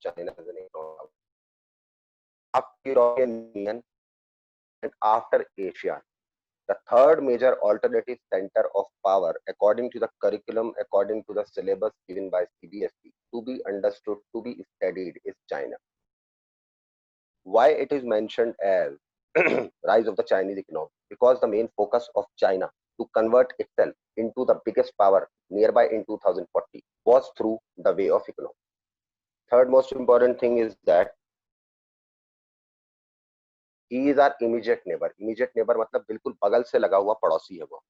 China as an economy. After European Union and after Asia, the third major alternative center of power, according to the curriculum, according to the syllabus given by CBSE, to be understood, to be studied, is China. Why it is mentioned as rise of the Chinese economy? Because the main focus of China to convert itself into the biggest power nearby in 2040 was through the way of economy. Third most important thing is that he is our immediate neighbor. Immediate neighbor मतलब बिल्कुल बगल से लगा हुआ पड़ोसी है वो.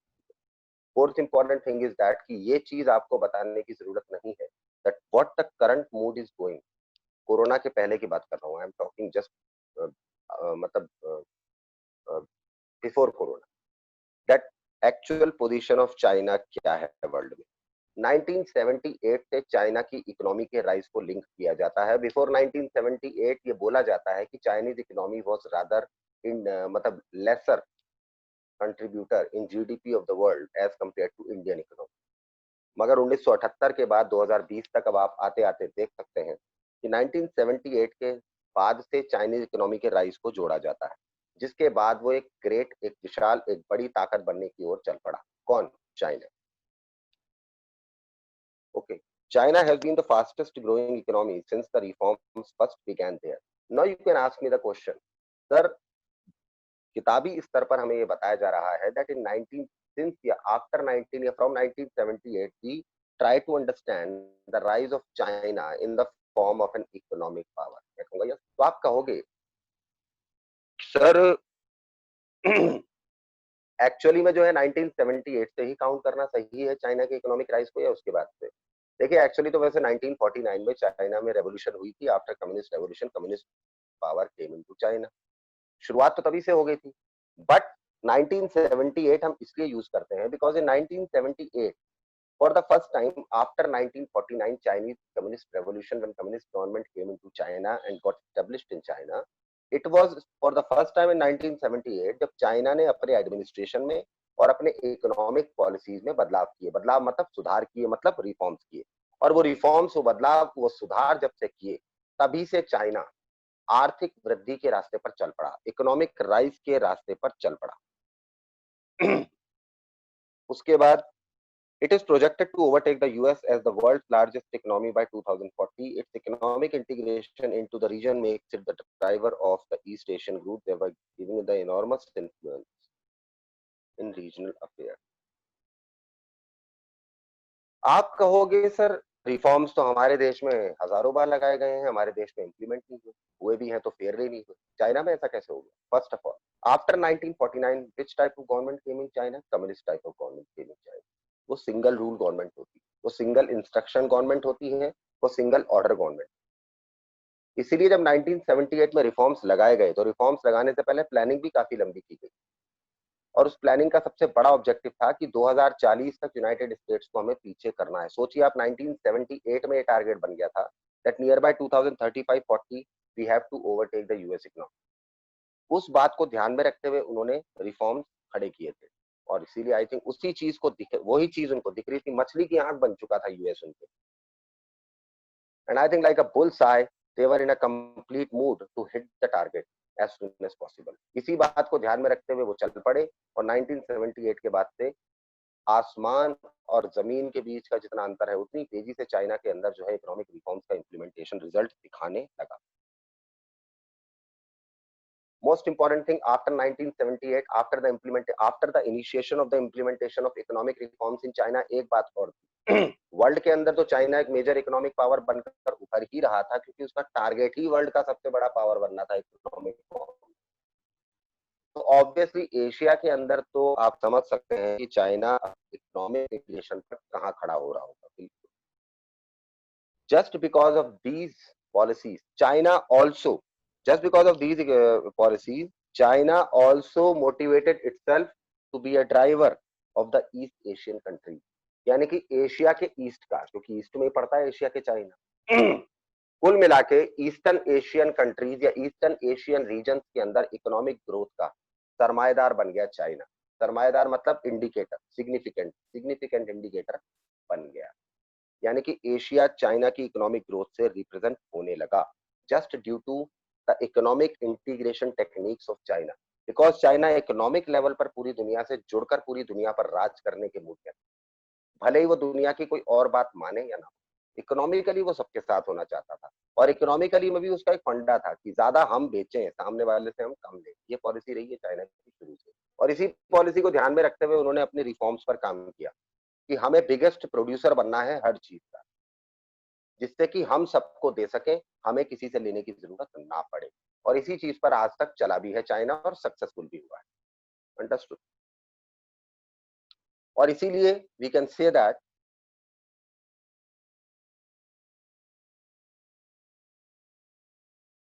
Fourth important thing is that कि ये चीज आपको बताने की जरूरत नहीं है that what the current mood is going. Corona के पहले की बात कर रहा हूँ. I am talking just मतलब before corona. That actual position of China क्या है वर्ल्ड में. 1978 से चाइना की इकोनॉमी के राइज को लिंक किया जाता है. बिफोर 1978 ये बोला जाता है कि Chinese economy was rather in मतलब lesser contributor in GDP of the world as compare to Indian economy. मगर 1978 के बाद 2020 तक अब आप आते आते देख सकते हैं कि 1978 के बाद से चाइनीज इकोनॉमी के राइज को जोड़ा जाता है, जिसके बाद वो एक ग्रेट, एक विशाल, एक बड़ी ताकत बनने की ओर चल पड़ा. कौन? China. Okay, China has been the fastest growing economy since the reforms first began there. Now you can ask me the question, sir, किताबी स्तर पर हमें ये बताया जा रहा है that in 19 since या after 19 या from 1978 we try to understand the rise of China in the form of an economic power. मैं कहूँगा yes. तो आप कहोगे सर एक्चुअली में जो है 1978 से ही काउंट करना सही है चाइना के इकोनॉमिक राइज को या उसके बाद से? देखिए एक्चुअली तो वैसे 1949 में चाइना में रेवोल्यूशन हुई थी. After communist revolution communist power came into China. शुरुआत तो तभी से हो गई थी. बट 1978 हम इसलिए यूज करते हैं because in 1978 for the first time after 1949 Chinese communist revolution when communist government came into China and got established in China, it was for the first time in 1978 जब चाइना ने अपने administration में और अपने economic policies में बदलाव किए. बदलाव मतलब सुधार किए, मतलब रिफॉर्म्स किए. और वो रिफॉर्म्स, वो बदलाव, वो सुधार जब से किए तभी से चाइना आर्थिक वृद्धि के रास्ते पर चल पड़ा, इकोनॉमिक राइज के रास्ते पर चल पड़ा. उसके बाद it is projected to overtake the US as the world's largest economy by 2040. Its economic integration into the region makes it the driver of the East Asian group, thereby giving it the enormous influence in regional affairs. आप कहोगे sir reforms तो हमारे देश में हजारों बार लगाए गए हैं, हमारे देश में इंप्लीमेंट नहीं हुए भी हैं तो फेयरली नहीं हुए. चाइना में ऐसा कैसे हो गया? First of all, after 1949 which type of government came in China? Communist type of government came in China. वो सिंगल रूल गवर्नमेंट होती है, वो सिंगल इंस्ट्रक्शन गवर्नमेंट होती है, वो सिंगल ऑर्डर गवर्नमेंट. इसीलिए जब 1978 में रिफॉर्म्स लगाए गए तो रिफॉर्म्स लगाने से पहले प्लानिंग भी काफी लंबी की गई. और उस प्लानिंग का सबसे बड़ा ऑब्जेक्टिव था कि 2040 तक यूनाइटेड स्टेट्स को हमें पीछे करना है. सोचिए आप, 1978 में ये टारगेट बन गया था that nearby 2035-40 we have to overtake the US economy. उस बात को ध्यान में रखते हुए उन्होंने रिफॉर्म्स खड़े किए थे. और इसीलिए आई थिंक उसी चीज को वही चीज उनको दिख रही थी. मछली की आंख बन चुका था यूएस उनके. And I think like a bull's eye they were in a complete mood to hit the target as soon as possible. इसी बात को ध्यान में रखते हुए वो चल पड़े और 1978 के बाद से आसमान और जमीन के बीच का जितना अंतर है उतनी तेजी से चाइना के अंदर जो है इकोनॉमिक रिफॉर्म्स का इंप्लीमेंटेशन रिजल्ट दिखाने लगा. Most important thing after 1978, after the initiation of the implementation of economic reforms in China, एक बात और वर्ल्ड के अंदर तो चाइना एक मेजर इकोनॉमिक पावर बनकर उभर ही रहा था क्योंकि उसका टारगेट ही वर्ल्ड का सबसे बड़ा पावर बनना था इकोनॉमिक. तो ऑब्वियसली एशिया के अंदर तो आप समझ सकते हैं कि चाइना इकोनॉमिक इंटीग्रेशन पर कहां खड़ा हो रहा होगा. बिल्कुल. Just because of these policies China also Just because of these policies, China also motivated itself to be a driver of the East Asian countries. यानी कि एशिया के ईस्ट का, क्योंकि ईस्ट में ही पड़ता है एशिया के चाइना. कुल मिला के ईस्टर्न एशियन कंट्रीज या ईस्टर्न एशियन रीजन के अंदर इकोनॉमिक ग्रोथ का सरमाएदार बन गया चाइना. सरमाएदार मतलब इंडिकेटर, सिग्निफिकेंट इंडिकेटर बन गया. यानी कि एशिया चाइना की इकोनॉमिक ग्रोथ से रिप्रेजेंट होने लगा, just due to the economic integration techniques of China, because China economic level पर पूरी दुनिया से जुड़कर पूरी दुनिया पर राज करने के मूड में, भले ही वो दुनिया की कोई और बात माने या ना, इकोनॉमिकली वो सबके साथ होना चाहता था। और इकोनॉमिकली में भी उसका एक फंडा था कि ज्यादा हम बेचें, सामने वाले से हम कम लें। ये पॉलिसी रही है चाइना की शुरू से, और इसी पॉलिसी को ध्यान में रखते हुए उन्होंने अपने रिफॉर्म्स पर काम किया कि हमें बिगेस्ट प्रोड्यूसर बनना है हर चीज का, जिससे कि हम सबको दे सकें, हमें किसी से लेने की जरूरत ना पड़े। और इसी चीज पर आज तक चला भी है चाइना, और सक्सेसफुल भी हुआ है। अंडरस्टूड। और इसीलिए we can say that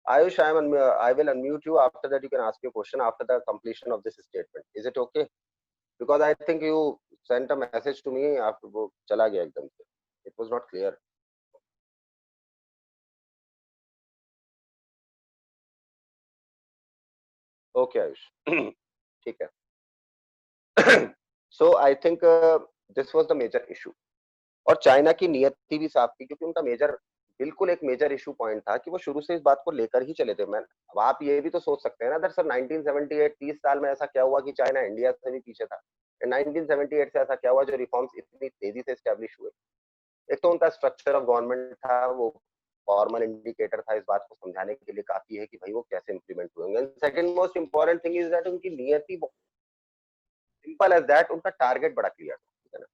Ayush, I will unmute you. After that, you can ask your question after the completion of this statement. Is it okay? Because I think you sent a message to me after वो चला गया एकदम से. It was not clear. Okay, Ayush. ठीक है. So I think this was the major issue. और China की नियति भी साफ थी, क्योंकि उनका मेजर, बिल्कुल एक मेजर इशू पॉइंट था कि वो शुरू से इस बात को लेकर ही चले थे। मैं, अब आप ये भी तो सोच सकते हैं ना दर सर, 1978 30 साल में ऐसा क्या हुआ कि चाइना इंडिया से भी पीछे था। 1978 से ऐसा क्या हुआ जो रिफॉर्म्स इतनी तेजी से एस्टेब्लिश हुए। एक तो उनका स्ट्रक्चर ऑफ गवर्नमेंट था, वो फॉर्मल इंडिकेटर था, इस बात को समझाने के लिए काफी है कि भाई वो कैसे इंप्लीमेंट हुए होंगे। Second most important thing is that उनकी नियति, सिंपल एज दैट, उनका टारगेट बड़ा क्लियर था, ठीक है ना।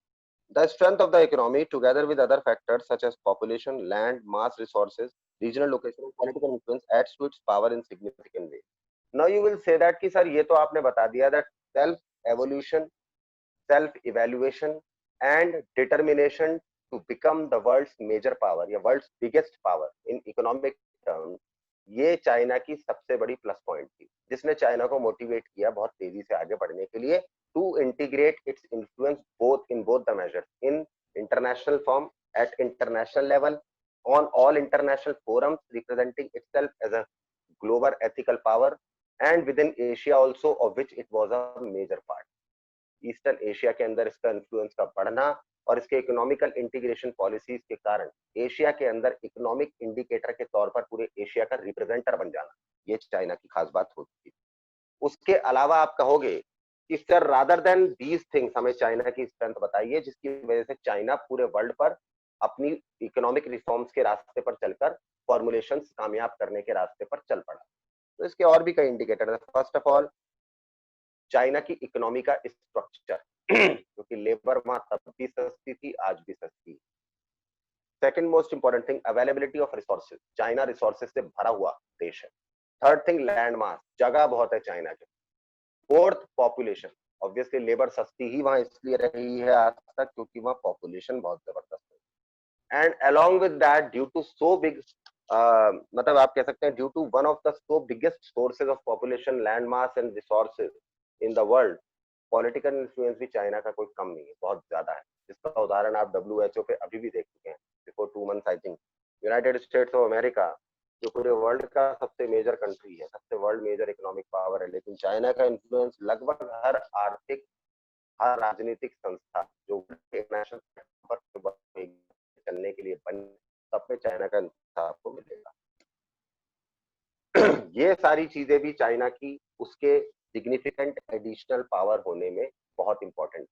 The strength of the economy, together with other factors such as population, land, mass resources, regional location, and political influence, adds to its power in significant ways. Now you will say that कि sir ये तो आपने बता दिया that self evolution, self evaluation, and determination to become the world's major power या world's biggest power in economic terms, ये China की सबसे बड़ी प्लस पॉइंट थी, जिसने चाइना को मोटिवेट किया बहुत तेजी से आगे बढ़ने के लिए, to integrate its influence both in both the measures, in international form, at international level, on all international forums, representing itself as a global ethical power, and within Asia also, of which it was a major part. Eastern Asia के अंदर इसका influence का बढ़ना और इसके economical integration policies के कारण Asia के अंदर इकोनॉमिक इंडिकेटर के तौर पर पूरे एशिया का रिप्रेजेंटर बन जाना, ये चाइना की खास बात होती है। उसके अलावा आप कहोगे कि sir rather than these things, हमें चाइना की स्ट्रेंथ बताइए जिसकी वजह से चाइना पूरे वर्ल्ड पर अपनी इकोनॉमिक रिफॉर्म्स के रास्ते पर चलकर फॉर्मुलेशंस कामयाब करने के रास्ते पर चल पड़ा। तो इसके और भी कई इंडिकेटर है। फर्स्ट ऑफ ऑल, चाइना की इकोनॉमी का स्ट्रक्चर क्योंकि लेबर वहां तब भी सस्ती थी, आज भी सस्ती। Second most important thing, availability of resources, China resources से भरा हुआ देश है। थर्ड थिंग, लैंड मास, जगह बहुत है चाइना के। फोर्थ, पॉपुलेशन, ऑब्वियसली लेबर सस्ती ही वहां इसलिए रही है आज तक क्योंकि वहां पॉपुलेशन बहुत जबरदस्त है। And along with that, due to so big, मतलब आप कह सकते हैं due to one of the so biggest sources of population, land mass and resources in the world, political influence भी चाइना का कोई कम नहीं है, बहुत ज्यादा है। जिसका उदाहरण आप डब्ल्यूएचओ पे अभी भी देख चुके हैं before 2 months I think. United states of America जो पूरे वर्ल्ड का सबसे मेजर कंट्री है, सबसे वर्ल्ड मेजर इकोनॉमिक पावर है, लेकिन चाइना का इन्फ्लुएंस लगभग हर आर्थिक, हर राजनीतिक संस्था जो इंटरनेशनल पर चलने के लिए बन, सब में चाइना का हिस्सा आपको मिलेगा। ये सारी चीजें भी चाइना की उसके सिग्निफिकेंट एडिशनल पावर होने में बहुत इंपॉर्टेंट।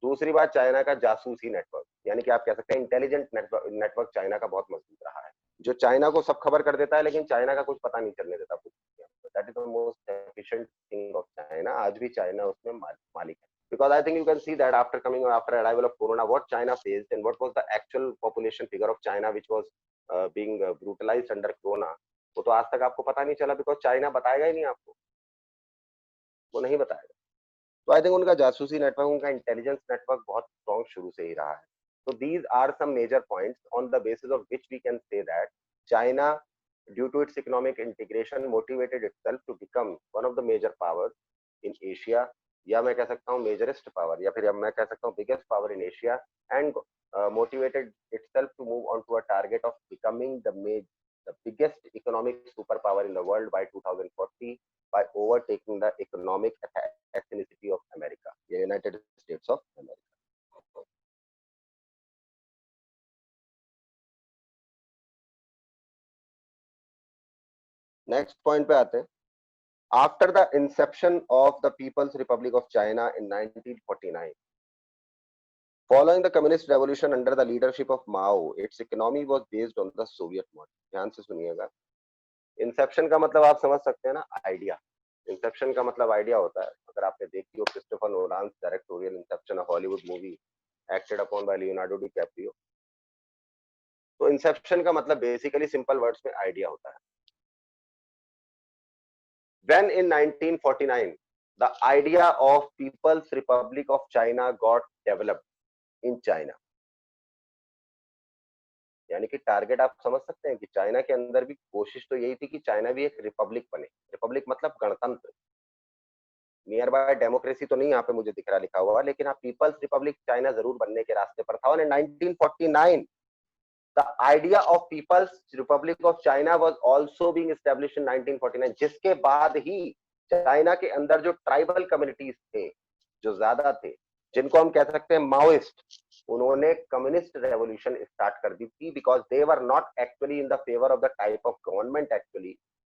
दूसरी बात, चाइना का जासूसी नेटवर्क, यानी कि आप कह सकते हैं इंटेलिजेंट नेटवर्क चाइना का बहुत मजबूत रहा है, जो चाइना को सब खबर कर देता है लेकिन चाइना का कुछ पता नहीं चलने देता कुछ। That is the most efficient thing of China. आज भी चाइना उसमें मालिक है। Because I think you can see that after coming after arrival of corona, what China faced and what was the actual population figure of China which was being brutalized under corona, वो तो आज तक आपको पता नहीं चला, because China बताएगा ही नहीं आपको, वो नहीं बताएगा। तो आई थिंक उनका जासूसी नेटवर्क, उनका इंटेलिजेंस नेटवर्क बहुत स्ट्रॉन्ग शुरू से ही रहा है। तो these are some major points on the basis of which we can say that China, due to its economic integration, motivated itself to become one of the major powers in Asia, या मैं कह सकता हूँ मेजरेस्ट power, या फिर अब मैं कह सकता हूँ biggest power in Asia, and motivated itself to move on to a target of becoming the biggest economic superpower in the world by 2040 by overtaking the economic ethnicity of America, the United States of America. Next point पे आते हैं। After the inception of the People's Republic of China in 1949, following the communist revolution under the leadership of Mao, its economy was based on the Soviet model. ध्यान से सुनिएगा। Inception का मतलब आप समझ सकते हैं ना, आइडिया। इंसेप्शन का मतलब आइडिया होता है। अगर आपने देखी हो Christopher Nolan's directorial Inception, a Hollywood movie acted upon by Leonardo DiCaprio, तो इंसेप्शन का मतलब बेसिकली सिंपल वर्ड्स में आइडिया होता है। When in 1949 the idea of People's Republic of China got developed in China, यानी कि टारगेट आप समझ सकते हैं कि चाइना के अंदर भी कोशिश तो यही थी कि चाइना भी एक रिपब्लिक बने। रिपब्लिक मतलब गणतंत्र, नियर बाय डेमोक्रेसी तो नहीं यहाँ पे मुझे दिख रहा लिखा हुआ, लेकिन हाँ पीपल्स रिपब्लिक चाइना जरूर बनने के रास्ते पर था। और 1949 the idea of People's Republic of China was also being established in 1949, जिसके बाद ही चाइना के अंदर जो ट्राइबल कम्युनिटीज थे, जो ज्यादा थे, जिनको हम कह सकते हैं माओइस्ट, उन्होंने कम्युनिस्ट रेवोल्यूशन स्टार्ट कर दी थी, because they were not actually in the favour of the type of government actually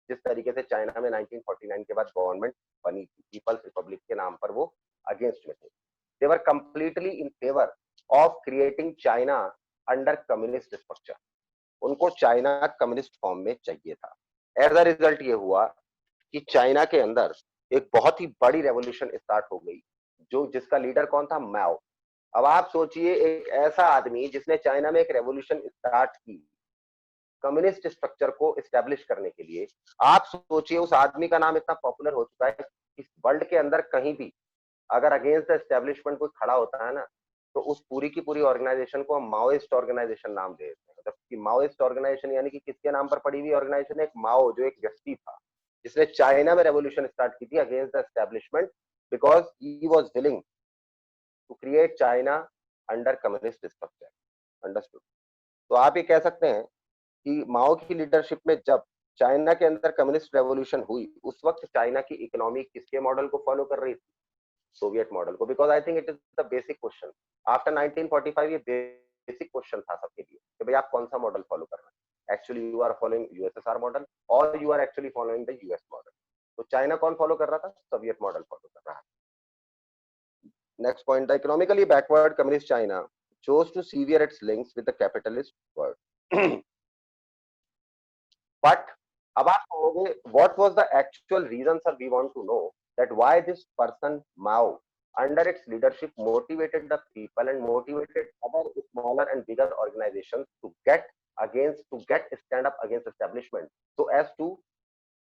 जिस तरीके से चाइना में 1949 के बाद गवर्नमेंट बनी थी पीपल्स रिपब्लिक के नाम पर, वो अगेंस्ट में थे। They were completely in favour of creating China under communist structure. उनको चाइना कम्युनिस्ट फॉर्म में चाहिए था। एज अ रिजल्ट ये हुआ कि चाइना के अंदर एक बहुत ही बड़ी रेवोल्यूशन स्टार्ट हो गई, जो जिसका लीडर कौन था? माओ। अब आप सोचिए, एक ऐसा आदमी जिसने चाइना में एक रेवोल्यूशन स्टार्ट की कम्युनिस्ट स्ट्रक्चर को एस्टेब्लिश करने के लिए, आप सोचिए उस आदमी का नाम इतना पॉपुलर हो चुका है इस वर्ल्ड के अंदर कहीं भी अगर अगेंस्ट द एस्टेब्लिशमेंट कोई खड़ा होता है ना, तो उस पूरी की पूरी ऑर्गेनाइजेशन को हम माओइस्ट ऑर्गेनाइजेशन नाम दे देते हैं। जबकि माओइस्ट ऑर्गेनाइजेशन यानी कि किसके नाम पर पड़ी हुई ऑर्गेनाइजेशन है? एक माओ, जो एक व्यक्ति था जिसने चाइना में रेवोल्यूशन स्टार्ट की थी against the establishment, because he was willing to create China under communist structure. Understood? तो आप ये कह सकते हैं कि माओ की लीडरशिप में जब चाइना के अंदर कम्युनिस्ट रेवोल्यूशन हुई, उस वक्त चाइना की इकोनॉमी किसके मॉडल को फॉलो कर रही थी? सोवियत मॉडल को। Because I think it is the basic question after 1945। ये बेसिक क्वेश्चन था सबके लिए कि भाई आप कौन सा मॉडल फॉलो कर रहे हैं। Actually you are following USSR model और you are actually following the US model. तो चाइना कौन फॉलो कर रहा था? सोवियत मॉडल फॉलो कर रहा है। Next point, the economically backward communist China chose to sever its links with the capitalist world. But अब आप कहोगे what was the actual reason, sir? We want to know that why this person Mao under its leadership motivated the people and motivated other smaller and bigger organizations to get stand up against establishment so as to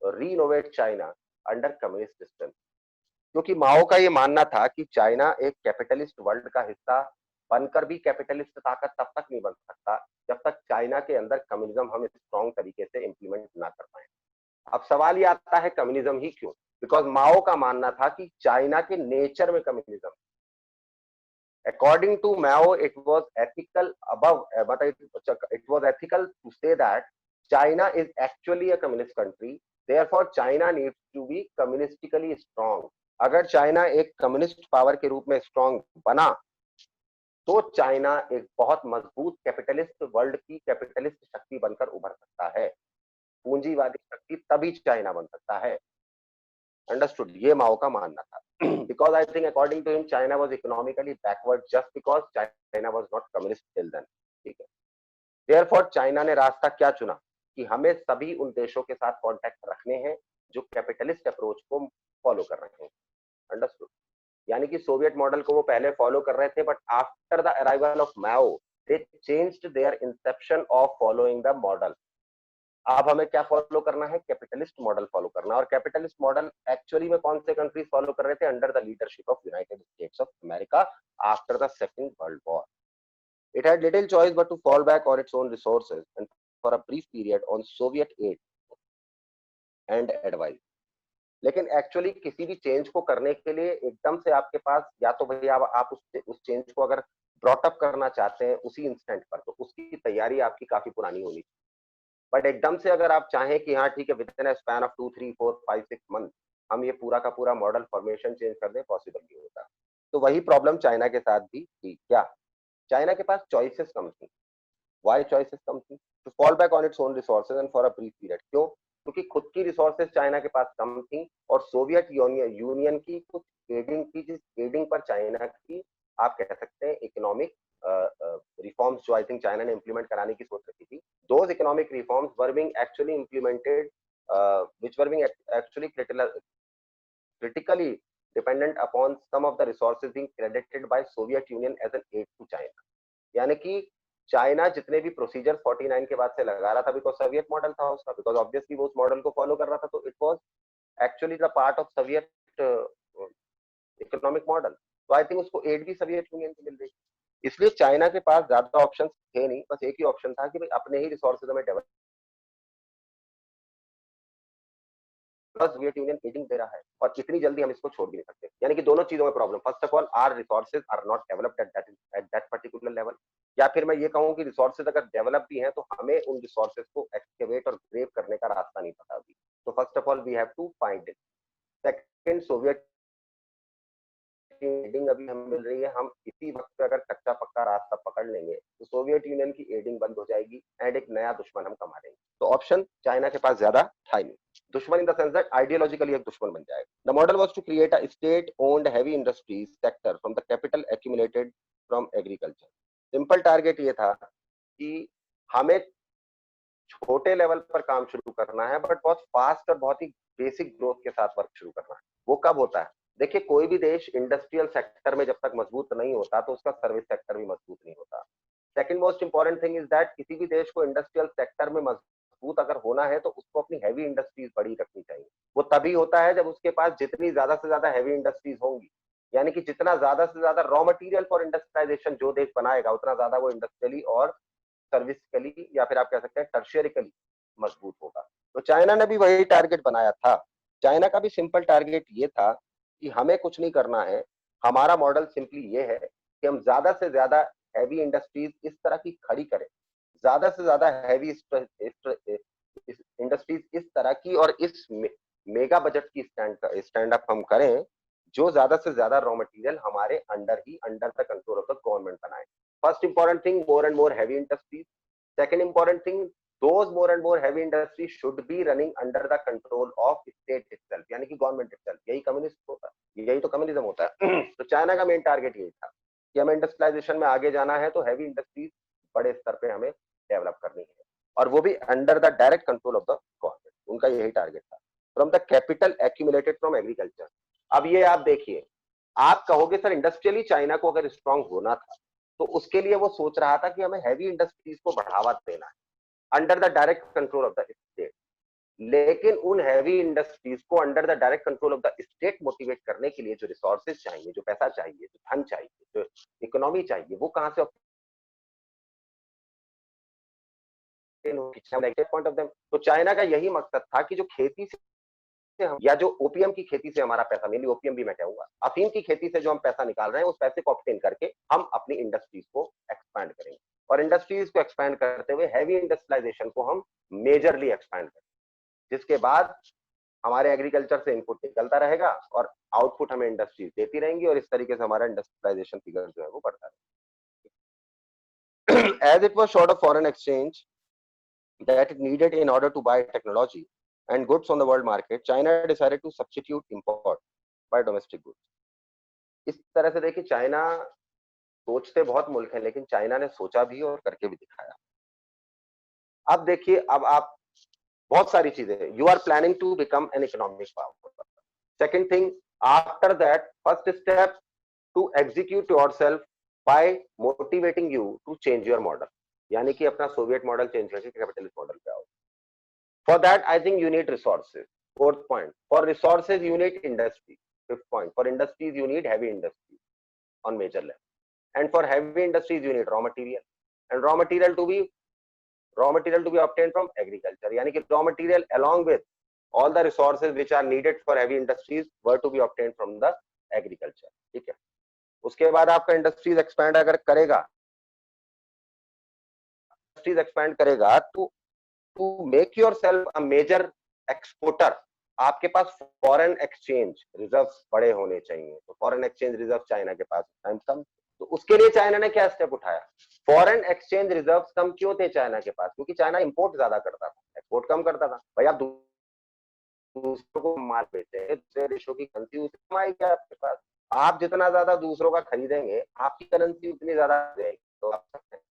renovate China under communist system. क्योंकि माओ का ये मानना था कि China एक capitalist world का हिस्सा बनकर भी कैपिटलिस्ट ताकत तब तक नहीं बन सकता जब तक चाइना के अंदर कम्युनिज्म हम स्ट्रॉन्ग तरीके से इंप्लीमेंट ना कर पाए। अब सवाल ये आता है कम्युनिज्म ही क्यों? बिकॉज माओ का मानना था कि चाइना के नेचर में communism, according to Mao it was ethical above, it was ethical to say that China is actually a communist country, therefore China needs to be communistically strong. अगर China एक communist power के रूप में strong बना तो China एक बहुत मजबूत कैपिटलिस्ट वर्ल्ड की कैपिटलिस्ट शक्ति बनकर उभर सकता है। पूंजीवादी शक्ति तभी चाइना बन सकता है। अंडरस्टूड? ये माओ का मानना था। Because I think according to him China was economically backward just because China was not communist till then. ठीक है, देयरफॉर चाइना ने रास्ता क्या चुना कि हमें सभी उन देशों के साथ कॉन्टेक्ट रखने हैं जो कैपिटलिस्ट अप्रोच को फॉलो कर रहे हैं। अंडरस्टूड? यानी कि सोवियत मॉडल को वो पहले फॉलो कर रहे थे, but after the arrival of Mao they changed there Inception of following the model. अब हमें क्या फॉलो करना है? कैपिटलिस्ट मॉडल फॉलो करना। और कैपिटलिस्ट मॉडल एक्चुअली में कौन से कंट्रीज फॉलो कर रहे थे? Under the leadership of United states of America after the second world war. It had little choice but to fall back on its own resources and for a brief period on Soviet aid and advice. लेकिन actually किसी भी change को करने के लिए एकदम से आपके पास या तो भैया आप उस चेंज को अगर ब्रॉट अप करना चाहते हैं उसी इंस्टेंट पर, तो उसकी तैयारी आपकी काफी पुरानी होनी चाहिए। बट एकदम से अगर आप चाहें कि हाँ ठीक है, with in a span of 2 3 4 5 6 month हम ये पूरा का पूरा मॉडल फॉर्मेशन चेंज कर दें, पॉसिबल नहीं होता। तो वही प्रॉब्लम चाइना के साथ भी थी। क्या? चाइना के पास चॉइसेस कम थी। वाई चॉइसेस कम थी? To fall back on its own resources and for a brief period. क्यों? क्योंकि खुद की रिसोर्सेज चाइना के पास कम थी और सोवियत यूनियन की कुछ एडिंग थी, जिस एडिंग पर चाइना की आप कह सकते हैं इकोनॉमिक रिफॉर्म्स जो आई थिंक चाइना ने इंप्लीमेंट कराने की सोच रखी थी, those economic reforms were being actually implemented which were being actually critically dependent upon some of the resources being credited by Soviet Union as an aid to China. यानी कि China जितने भी प्रोसीजर 49 के बाद से लगा रहा था, बिकॉज सोवियत मॉडल था उसका, बिकॉज ऑब्वियसली वो उस मॉडल को फॉलो कर रहा था, तो it was actually the part of Soviet economic model. तो आई थिंक उसको एड भी सोवियत यूनियन से मिल रही, इसलिए चाइना के पास ज्यादा ऑप्शन थे नहीं, बस एक ही ऑप्शन था कि भाई अपने ही रिसोर्सेज में डेवलप, सोवियत यूनियन एडिंग दे रहा है और इतनी जल्दी हम इसको छोड़ भी नहीं सकते। यानी कि दोनों चीजों में problem, first of all are resources are not developed at that particular level, या फिर मैं ये कहूं कि रिसोर्सेज अगर डेवलप भी हैं तो हमें उन रिसोर्सेज को एक्सकेवेट और ग्रेव करने का रास्ता नहीं पता अभी। तो first of all we have to find it. Second, Soviet aiding अभी हमें मिल रही है, हम इसी वक्त पे अगर कच्चा पक्का रास्ता पकड़ लेंगे तो सोवियत यूनियन की एडिंग बंद हो जाएगी एंड एक नया दुश्मन हम कमा लेंगे। तो ऑप्शन चाइना के पास ज्यादा था ही नहीं, दुश्मन in the sense that ideologically एक दुश्मन बन जाएगा। The model was to create a state owned heavy industries sector from the capital accumulated from agriculture. Simple target ये था कि हमें छोटे लेवल पर काम शुरू करना है, बट बहुत फास्ट और बहुत ही बेसिक ग्रोथ के साथ वर्क शुरू करना है। वो कब होता है? देखिए, कोई भी देश इंडस्ट्रियल सेक्टर में जब तक मजबूत नहीं होता तो उसका सर्विस सेक्टर भी मजबूत नहीं होता। Second most important thing is that किसी भी देश को इंडस्ट्रियल सेक्टर में मजबूत अगर होना है तो उसको अपनी हैवी इंडस्ट्रीज बड़ी रखनी चाहिए। वो तभी होता है जब उसके पास जितनी ज्यादा से ज्यादा हैवी इंडस्ट्रीज होंगी, यानी कि जितना ज्यादा से ज्यादा रॉ मटेरियल फॉर इंडस्ट्रियलाइजेशन जो देश बनाएगा उतना ज्यादा वो इंडस्ट्रियली और सर्विसकली या फिर आप कह सकते हैं टर्शियरिकली मजबूत होगा। तो चाइना ने भी वही टारगेट बनाया था। चाइना का भी सिंपल टारगेट ये था कि हमें कुछ नहीं करना है, हमारा मॉडल सिंपली ये है कि हम ज्यादा से ज्यादा हैवी इंडस्ट्रीज इस तरह की खड़ी करें, ज्यादा से ज्यादा हैवी इंडस्ट्रीज इस तरह की और इस मेगा बजट की स्टैंड अप हम करें जो ज्यादा से ज्यादा रॉ मटेरियल हमारे under he under the control of the government बनाए। First important thing, more and more heavy industries. Second important thing, those more and more heavy industries should be running under the control of state itself, यानी कि government itself। यही communist होता है, यही तो communism होता है। तो चाइना का मेन टारगेट यही था कि हमें इंडस्ट्रियलाइजेशन में आगे जाना है तो हैवी इंडस्ट्रीज बड़े स्तर पे हमें डेवलप करनी है, और वो भी under the direct control of the government. उनका यही टारगेट था, from the capital accumulated from agriculture. अब ये आप देखिए, आप कहोगे सर इंडस्ट्रियली चाइना को अगर स्ट्रांग होना था तो उसके लिए वो सोच रहा था कि हमें हैवी इंडस्ट्रीज को बढ़ावा देना है under the direct control of the state. लेकिन उन हैवी इंडस्ट्रीज को under the direct control of the state motivate करने के लिए जो रिसोर्सेज चाहिए, जो पैसा चाहिए, जो धन चाहिए, जो इकोनॉमी चाहिए, वो कहां से पॉइंट ऑफ देम। तो चाइना का यही मकसद था कि जो खेती से हम, या जो ओपीएम की खेती से हमारा पैसा, मेनली ओपीएम भी मैं कहूंगा, अफीम की खेती से जो हम पैसा निकाल रहे हैं, उस पैसे को ऑब्टेन करके हम अपनी इंडस्ट्रीज को एक्सपैंड करेंगे, और इंडस्ट्रीज को एक्सपैंड करते हुए हैवी इंडस्ट्रियलाइजेशन को हम मेजरली एक्सपैंड करेंगे, जिसके बाद हमारे एग्रीकल्चर से इनपुट निकलता रहेगा और आउटपुट हमें इंडस्ट्रीज देती रहेंगी, और इस तरीके से हमारा इंडस्ट्रियलाइजेशन फिगर जो है वो बढ़ता रहेगा। As it was short of foreign exchange that it needed in order to buy technology and goods on the world market, China decided to substitute import by domestic goods. इस तरह से देखिए, China सोचते बहुत मुल्क हैं, लेकिन चाइना ने सोचा भी और करके भी दिखाया। अब देखिए, अब आप बहुत सारी चीजें, you are planning to become an economic power. Second thing, after that first step to execute yourself by motivating you to change your model, यानी कि अपना सोवियत मॉडल चेंज करके कैपिटलिस्ट मॉडल पे आओ। For that, I think you need resources. Fourth point, for resources you need industry. Fifth point, for industries you need heavy industries on major level. And for heavy industries you need raw material. And raw material to be obtained from agriculture. यानी कि raw material along with all the resources which are needed for heavy industries were to be obtained from the agriculture. ठीक है। उसके बाद आपका industries expand अगर करेगा, तो to make yourself a major exporter, आपके पास फॉरेन एक्सचेंज रिजर्व्स बड़े होने चाहिए। तो फॉरेन एक्सचेंज रिजर्व चाइना के पास टाइम कम, तो उसके लिए चाइना ने क्या स्टेप उठाया? फॉरेन एक्सचेंज रिजर्व्स कम क्यों थे चाइना के पास? क्योंकि चाइना इंपोर्ट ज्यादा करता था, एक्सपोर्ट कम करता था। भाई आप दूसरों को माल बेचे, दूसरे देशों की करेंसी उतनी कमाएगी आपके पास। आप जितना ज्यादा दूसरों का खरीदेंगे, आपकी करेंसी उतनी ज्यादा जाएगी। तो आप सकते हैं,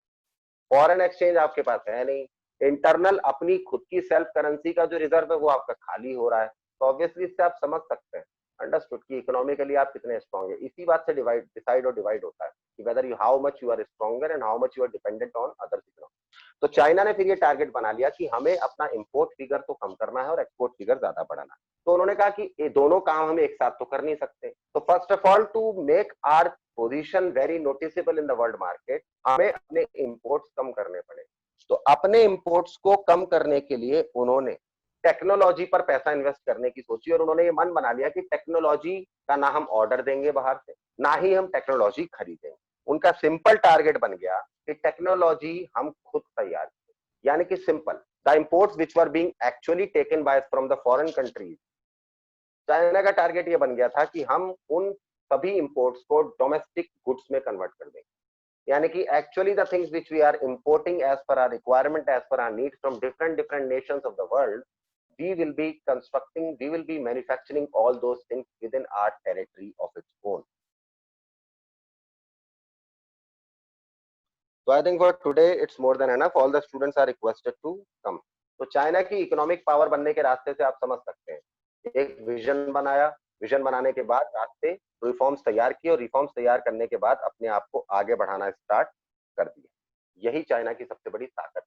फॉरेन एक्सचेंज आपके पास है नहीं, इंटरनल अपनी खुद की सेल्फ करेंसी का जो रिजर्व है वो आपका खाली हो रहा है। तो ऑब्वियसली इससे आप समझ सकते हैं, अंडरस्टूड, कि इकोनॉमिकली आप कितने स्ट्रॉन्ग है। इसी बात से डिसाइड और डिवाइड होता है कि whether you how much you are stronger and how much you are dependent on other economy. तो चाइना ने फिर ये टारगेट बना लिया कि हमें अपना इंपोर्ट फिगर तो कम करना है और एक्सपोर्ट फिगर ज्यादा बढ़ाना है। तो उन्होंने कहा कि ये दोनों काम हम एक साथ तो कर नहीं सकते। तो first of all, to make our position very noticeable in the world market, हमें अपने इंपोर्ट्स कम करने पड़े। तो अपने इंपोर्ट्स को कम करने के लिए उन्होंने टेक्नोलॉजी पर पैसा इन्वेस्ट करने की सोची, और उन्होंने ये मन बना लिया कि टेक्नोलॉजी का ना हम ऑर्डर देंगे बाहर से, ना ही हम टेक्नोलॉजी खरीदेंगे। उनका सिंपल टारगेट बन गया कि टेक्नोलॉजी हम खुद तैयार करें, यानी कि simple, the imports which were being actually taken by from the foreign countries, China का टारगेट ये बन गया था कि हम उन सभी इंपोर्ट्स को डोमेस्टिक गुड्स में कन्वर्ट कर देंगे। यानी कि actually the things which we are importing as per our requirement, as per our need from different different nations of the world, we will be constructing, we will be manufacturing all those things within our territory of its own. So I think for today it's more than enough. All the students are requested to come. तो China की economic power बनने के रास्ते से आप समझ सकते हैं, एक विजन बनाया, विजन बनाने के बाद रास्ते रिफॉर्म्स तैयार किए, और रिफॉर्म्स तैयार करने के बाद अपने आप को आगे बढ़ाना स्टार्ट कर दिया। यही चाइना की सबसे बड़ी ताकत।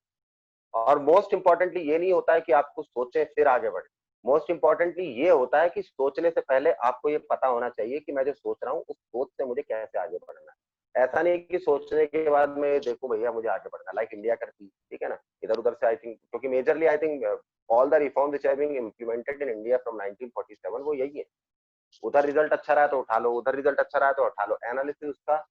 और मोस्ट इंपॉर्टेंटली ये नहीं होता है कि आपको सोचें फिर आगे बढ़े, मोस्ट इंपॉर्टेंटली ये होता है कि सोचने से पहले आपको ये पता होना चाहिए कि मैं जो सोच रहा हूँ उस सोच से मुझे कैसे आगे बढ़ना है। ऐसा नहीं कि सोचने के बाद में देखो भैया मुझे आगे बढ़ना, लाइक इंडिया करती, ठीक है ना, इधर उधर से। आई थिंक क्योंकि majorly I think all the reform which have been implemented in India from 1947 वो यही है, उधर रिजल्ट अच्छा रहा तो उठा लो, उधर रिजल्ट अच्छा रहा तो उठा लो। एनालिसिस उसका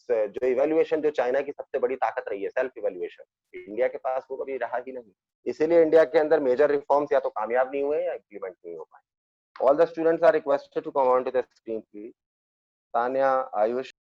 जो इवेल्युएशन, जो चाइना की सबसे बड़ी ताकत रही है, सेल्फ इवेल्युएशन, इंडिया के पास वो कभी रहा ही नहीं। इसीलिए इंडिया के अंदर मेजर रिफॉर्म्स या तो कामयाब नहीं हुए या इंप्लीमेंट नहीं हो पाए। All the students are requested to come on to the screen please. Tanya, Ayush,